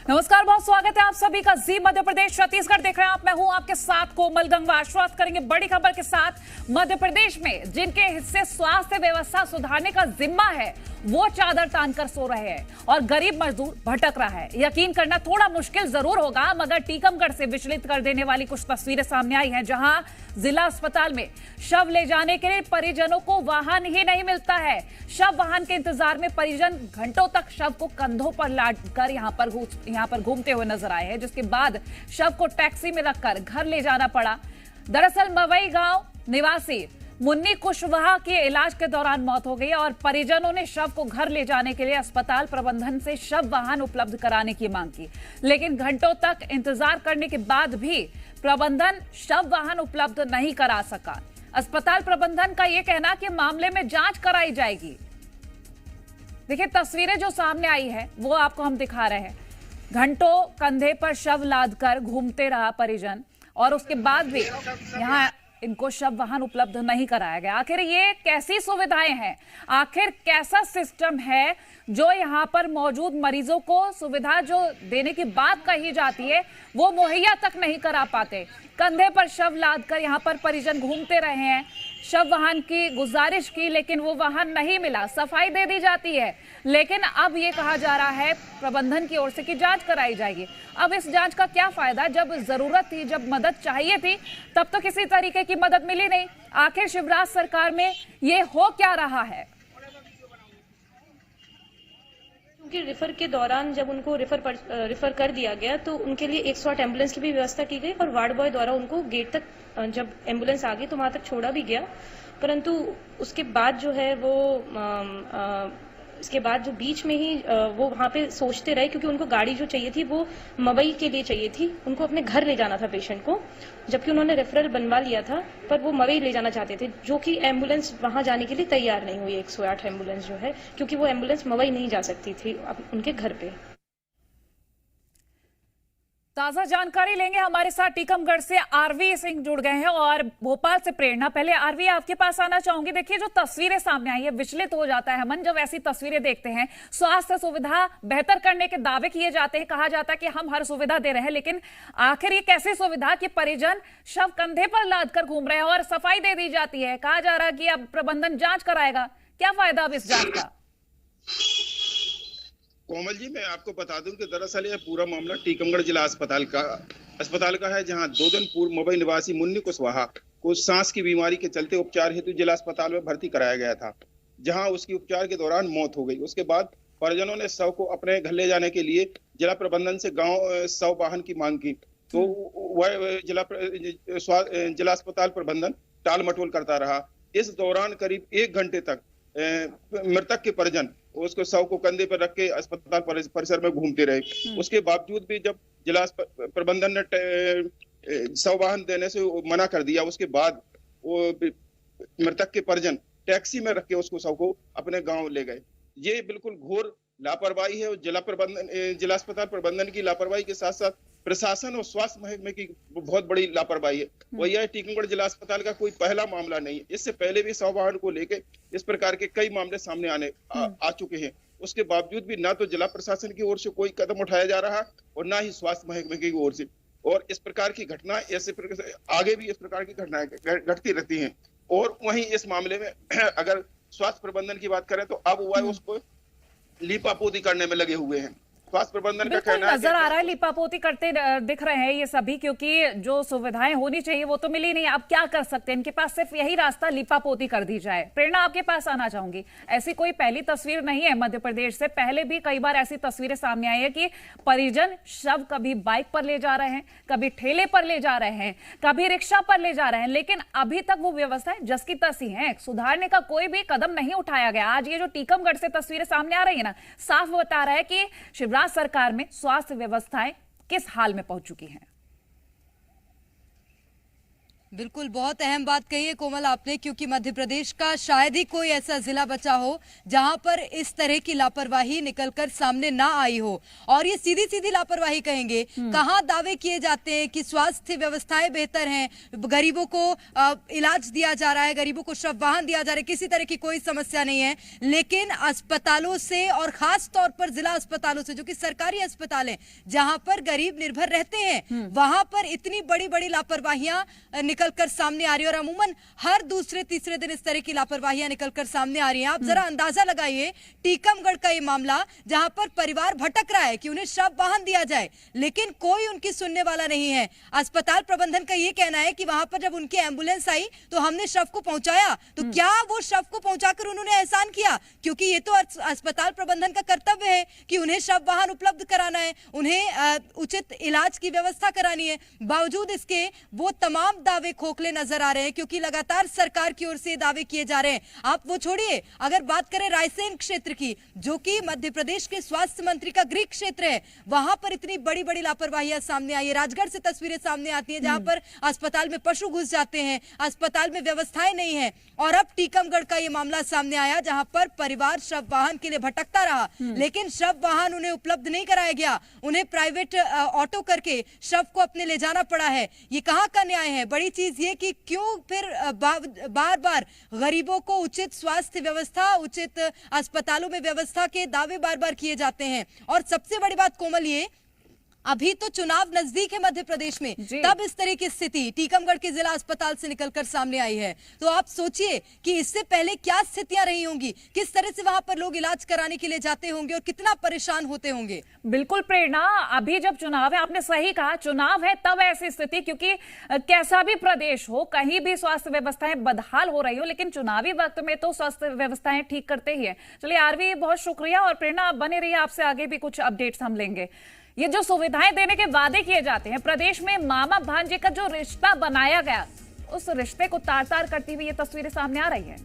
नमस्कार, बहुत स्वागत है आप सभी का जी मध्य प्रदेश छत्तीसगढ़ देख रहे हैं आप। मैं हूं आपके साथ कोमल गंगवा। शुरुआत करेंगे बड़ी खबर के साथ। मध्य प्रदेश में जिनके हिस्से स्वास्थ्य व्यवस्था सुधारने का जिम्मा है वो चादर तानकर सो रहे हैं और गरीब मजदूर भटक रहा है। यकीन करना थोड़ा मुश्किल जरूर होगा, मगर टीकमगढ़ से विचलित कर देने वाली कुछ तस्वीरें सामने आई हैं, जहां जिला अस्पताल में शव ले जाने के लिए परिजनों को वाहन ही नहीं मिलता है। शव वाहन के इंतजार में परिजन घंटों तक शव को कंधों पर लादकर यहां पर घूमते हुए नजर आए हैं, जिसके बाद शव को टैक्सी में रखकर घर ले जाना पड़ा। दरअसल मवई गांव निवासी मुन्नी कुशवाहा के इलाज के दौरान मौत हो गई और परिजनों ने शव को घर ले जाने के लिए अस्पताल प्रबंधन से शव वाहन उपलब्ध कराने की मांग की, लेकिन घंटों तक इंतजार करने के बाद भी प्रबंधन शव वाहन उपलब्ध नहीं करा सका। अस्पताल प्रबंधन का यह कहना कि मामले में जांच कराई जाएगी। देखिए, तस्वीरें जो सामने आई है वो आपको हम दिखा रहे हैं। घंटों कंधे पर शव लादकर घूमते रहा परिजन और उसके बाद भी यहाँ इनको शव वाहन उपलब्ध नहीं कराया गया। आखिर ये कैसी सुविधाएं हैं, आखिर कैसा सिस्टम है जो यहाँ पर मौजूद मरीजों को सुविधा जो देने की बात कही जाती है वो मुहैया तक नहीं करा पाते। कंधे पर शव लादकर यहाँ पर परिजन घूमते रहे हैं। शव वाहन की गुजारिश की, लेकिन वो वाहन नहीं मिला। सफाई दे दी जाती है, लेकिन अब ये कहा जा रहा है प्रबंधन की ओर से कि जांच कराई जाएगी। अब इस जांच का क्या फायदा? जब जरूरत थी, जब मदद चाहिए थी, तब तो किसी तरीके की मदद मिली नहीं। आखिर शिवराज सरकार में ये हो क्या रहा है? क्योंकि रेफर के दौरान जब उनको रेफर कर दिया गया तो उनके लिए 108 एम्बुलेंस की भी व्यवस्था की गई और वार्ड बॉय द्वारा उनको गेट तक, जब एम्बुलेंस आ गई तो वहां तक छोड़ा भी गया। परंतु उसके बाद जो है वो इसके बाद जो बीच में ही वो वहां पे सोचते रहे, क्योंकि उनको गाड़ी जो चाहिए थी वो मवई के लिए चाहिए थी। उनको अपने घर ले जाना था पेशेंट को, जबकि उन्होंने रेफरल बनवा लिया था, पर वो मवई ले जाना चाहते थे, जो कि एम्बुलेंस वहां जाने के लिए तैयार नहीं हुई। 108 एम्बुलेंस जो है, क्योंकि वो एम्बुलेंस मवई नहीं जा सकती थी उनके घर पे। ताजा जानकारी लेंगे। हमारे साथ टीकमगढ़ से आरवी सिंह जुड़ गए हैं और भोपाल से प्रेरणा। पहले आरवी, आपके पास आना चाहूंगी। देखिए, जो तस्वीरें सामने आई है, विचलित हो जाता है मन जब ऐसी तस्वीरें देखते हैं। स्वास्थ्य सुविधा बेहतर करने के दावे किए जाते हैं, कहा जाता है कि हम हर सुविधा दे रहे हैं, लेकिन आखिर ये कैसी सुविधा कि परिजन शव कंधे पर लाद कर घूम रहे हैं और सफाई दे दी जाती है। कहा जा रहा है कि अब प्रबंधन जांच कराएगा। क्या फायदा अब इस जांच का? कोमल जी, मैं आपको बता दूं कि दरअसल यह पूरा मामला टीकमगढ़ जिला अस्पताल का है, जहां 2 दिन पूर्व मुंबई निवासी मुन्नी कुशवाहा को सांस की बीमारी के चलते उपचार हेतु जिला अस्पताल में भर्ती कराया गया था, जहां उसकी उपचार के दौरान मौत हो गई। उसके बाद परिजनों ने शव को अपने घर ले जाने के लिए जिला प्रबंधन से गाँव शव वाहन की मांग की, तो वह जिला अस्पताल प्रबंधन टाल मटोल करता रहा। इस दौरान करीब 1 घंटे तक मृतक के परिजन उसको शव को कंधे पर रख के अस्पताल परिसर में घूमते रहे। उसके बावजूद भी जब जिला प्रबंधन ने शव वाहन देने से मना कर दिया, उसके बाद वो मृतक के परिजन टैक्सी में रख के उसको शव को अपने गांव ले गए। ये बिल्कुल घोर लापरवाही है और जिला अस्पताल प्रबंधन की लापरवाही के साथ साथ प्रशासन और स्वास्थ्य महकमे की बहुत बड़ी लापरवाही है। और यह टीकमगढ़ जिला अस्पताल का कोई पहला मामला नहीं है। इससे पहले भी शव वाहन को लेकर इस प्रकार के कई मामले सामने आ चुके हैं। उसके बावजूद भी ना तो जिला प्रशासन की ओर से कोई कदम उठाया जा रहा और ना ही स्वास्थ्य महकमे की ओर से। और इस प्रकार की घटना ऐसे आगे भी इस प्रकार की घटनाएं घटती रहती हैं। और वहीं इस मामले में अगर स्वास्थ्य प्रबंधन की बात करें तो अब वह उसको लीपापोती करने में लगे हुए हैं। स्वास्थ्य प्रबंधन का कहना है, नजर आ रहा है लीपापोती करते दिख रहे हैं ये सभी, क्योंकि जो सुविधाएं होनी चाहिए वो तो मिली नहीं। अब क्या कर सकते हैं? इनके पास सिर्फ यही रास्ता, लीपापोती कर दी जाए। प्रेरणा, आपके पास आना चाहूंगी। ऐसी कोई पहली तस्वीर नहीं है मध्य प्रदेश से, पहले भी कई बार ऐसी तस्वीरें सामने आई है कि परिजन शव कभी बाइक पर ले जा रहे हैं, कभी ठेले पर ले जा रहे हैं, कभी रिक्शा पर ले जा रहे हैं, लेकिन अभी तक वो व्यवस्थाएं जस की तस ही हैं। सुधारने का कोई भी कदम नहीं उठाया गया। आज ये जो टीकमगढ़ से तस्वीरें सामने आ रही है ना, साफ बता रहा है कि शिवराज सरकार में स्वास्थ्य व्यवस्थाएं किस हाल में पहुंच चुकी हैं। बिल्कुल, बहुत अहम बात कही है कोमल आपने, क्योंकि मध्य प्रदेश का शायद ही कोई ऐसा जिला बचा हो जहां पर इस तरह की लापरवाही निकलकर सामने ना आई हो। और ये सीधी सीधी लापरवाही कहेंगे। कहां दावे किए जाते हैं कि स्वास्थ्य व्यवस्थाएं बेहतर हैं, गरीबों को इलाज दिया जा रहा है, गरीबों को शव वाहन दिया जा रहा है, किसी तरह की कोई समस्या नहीं है। लेकिन अस्पतालों से और खास तौर पर जिला अस्पतालों से, जो कि सरकारी अस्पताल है जहां पर गरीब निर्भर रहते हैं, वहां पर इतनी बड़ी बड़ी लापरवाहियां निकलकर सामने आ रही है। और अमूमन हर दूसरे तीसरे दिन इस तरह की लापरवाहियां निकलकर सामने आ रही हैं। आप जरा अंदाजा लगाइए टीकमगढ़ का ये मामला, जहां पर परिवार भटक रहा है कि उन्हें शव वाहन दिया जाए, लेकिन कोई उनकी सुनने वाला नहीं है। अस्पताल प्रबंधन का ये कहना है कि वहां पर जब उनकी एम्बुलेंस आई तो हमने शव को पहुंचाया। तो क्या वो शव को पहुंचाकर उन्होंने एहसान किया? क्योंकि ये तो अस्पताल प्रबंधन का कर्तव्य है कि उन्हें शव वाहन उपलब्ध कराना है, उन्हें उचित इलाज की व्यवस्था करानी है। बावजूद इसके वो तमाम दावे खोखले नजर आ रहे हैं, क्योंकि लगातार सरकार की ओर से दावे किए जा रहे हैं। आप वो छोड़िए, अगर बात करें रायसेन क्षेत्र की, जो कि मध्य प्रदेश के स्वास्थ्य मंत्री का गृह क्षेत्र है, वहां पर इतनी बड़ी बड़ी लापरवाहियां सामने आई है। राजगढ़ से तस्वीरें सामने आती हैं जहां पर अस्पताल में पशु घुस जाते हैं, अस्पताल में व्यवस्थाएं नहीं है। और अब टीकमगढ़ का ये मामला सामने आया जहां पर परिवार शव वाहन के लिए भटकता रहा, लेकिन शव वाहन उन्हें उपलब्ध नहीं कराया गया। उन्हें प्राइवेट ऑटो करके शव को अपने ले जाना पड़ा है। ये कहां का न्याय है? बड़ी चीज ये कि क्यों फिर बार बार गरीबों को उचित स्वास्थ्य व्यवस्था, उचित अस्पतालों में व्यवस्था के दावे बार बार किए जाते हैं। और सबसे बड़ी बात कोमल, ये अभी तो चुनाव नजदीक है मध्य प्रदेश में, तब इस तरह की स्थिति टीकमगढ़ के जिला अस्पताल से निकलकर सामने आई है। तो आप सोचिए कि इससे पहले क्या स्थितियां रही होंगी, किस तरह से वहां पर लोग इलाज कराने के लिए जाते होंगे और कितना परेशान होते होंगे। बिल्कुल प्रेरणा, अभी जब चुनाव है, आपने सही कहा, चुनाव है तब ऐसी स्थिति, क्योंकि कैसा भी प्रदेश हो, कहीं भी स्वास्थ्य व्यवस्थाएं बदहाल हो रही हो, लेकिन चुनावी वक्त में तो स्वास्थ्य व्यवस्थाएं ठीक करते ही है। चलिए आरवी, बहुत शुक्रिया। और प्रेरणा, आप बने रहिए, आपसे आगे भी कुछ अपडेट्स हम लेंगे। ये जो सुविधाएं देने के वादे किए जाते हैं, प्रदेश में मामा भांजे का जो रिश्ता बनाया गया, उस रिश्ते को तार तार करती हुई ये तस्वीरें सामने आ रही है।